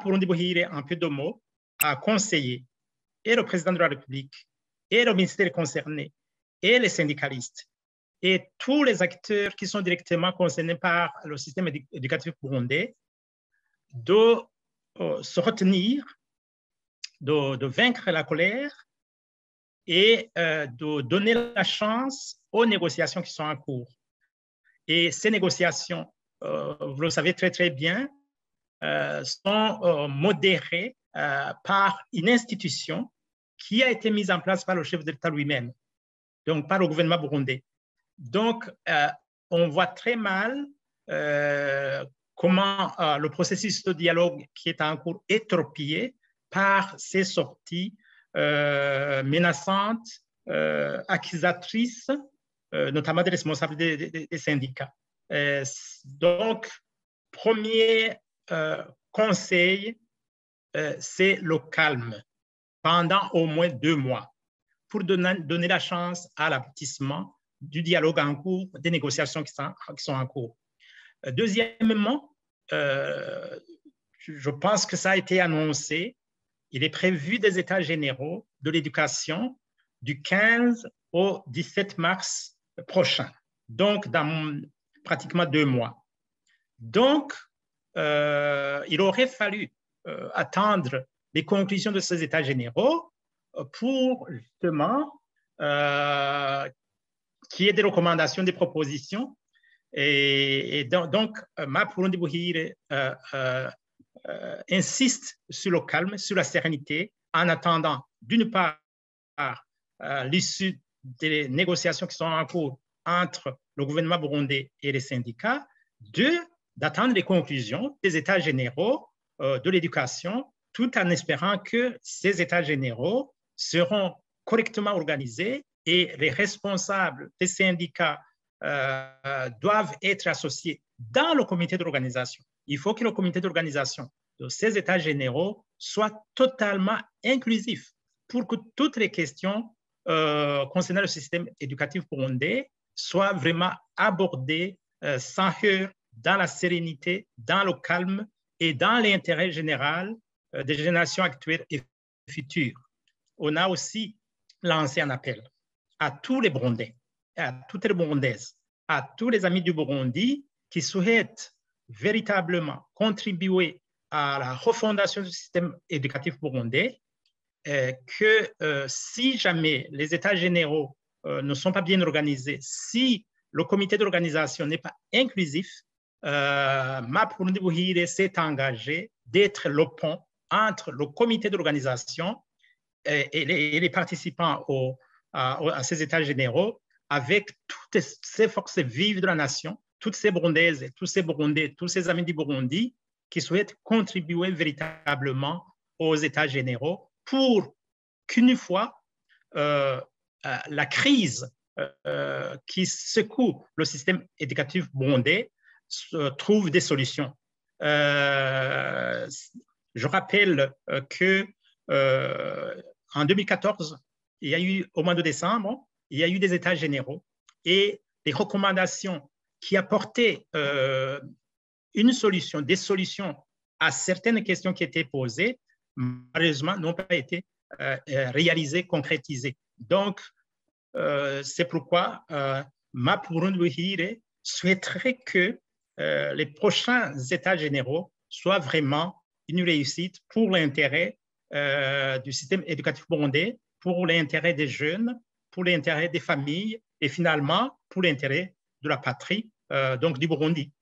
Burundi Buhire, en peu de mots, a conseillé et le président de la République et le ministère concerné et les syndicalistes et tous les acteurs qui sont directement concernés par le système éducatif burundais de se retenir, de vaincre la colère et de donner la chance aux négociations qui sont en cours. Et ces négociations, vous le savez très, très bien, sont modérées par une institution qui a été mise en place par le chef d'État lui-même, donc par le gouvernement burundais. Donc, on voit très mal comment le processus de dialogue qui est en cours est torpillé par ces sorties menaçantes, accusatrices, notamment des responsables des syndicats. Donc, premier conseil, c'est le calme pendant au moins 2 mois pour donner la chance à l'aboutissement du dialogue en cours, des négociations qui sont en cours. Deuxièmement, je pense que ça a été annoncé, il est prévu des états généraux de l'éducation du 15 au 17 mars prochain, donc dans pratiquement 2 mois. Donc, il aurait fallu attendre les conclusions de ces états généraux pour justement qu'il y ait des recommandations, des propositions. Et donc, Burundi Buhire insiste sur le calme, sur la sérénité, en attendant, d'une part, l'issue des négociations qui sont en cours entre le gouvernement burundais et les syndicats, deux, d'attendre les conclusions des états généraux de l'éducation, tout en espérant que ces états généraux seront correctement organisés et les responsables des syndicats doivent être associés dans le comité d'organisation. Il faut que le comité d'organisation de ces états généraux soit totalement inclusif pour que toutes les questions concernant le système éducatif burundais soient vraiment abordées sans heurts, dans la sérénité, dans le calme et dans l'intérêt général des générations actuelles et futures. On a aussi lancé un appel à tous les Burundais, à toutes les Burundaises, à tous les amis du Burundi qui souhaitent véritablement contribuer à la refondation du système éducatif burundais, que si jamais les états généraux ne sont pas bien organisés, si le comité d'organisation n'est pas inclusif, Burundi Buhire s'est engagé d'être le pont entre le comité d'organisation et les participants à ces états généraux avec toutes ces forces vives de la nation, toutes ces Burundaises, tous ces Burundais, tous ces amis du Burundi qui souhaitent contribuer véritablement aux états généraux pour qu'une fois la crise qui secoue le système éducatif burundais trouve des solutions. Je rappelle que en 2014, il y a eu, au mois de décembre, il y a eu des états généraux et des recommandations qui apportaient une solution, des solutions à certaines questions qui étaient posées, malheureusement, n'ont pas été réalisées, concrétisées. Donc, c'est pourquoi Burundi Buhire souhaiterait que les prochains états généraux soient vraiment une réussite pour l'intérêt du système éducatif burundais, pour l'intérêt des jeunes, pour l'intérêt des familles et finalement pour l'intérêt de la patrie, donc du Burundi.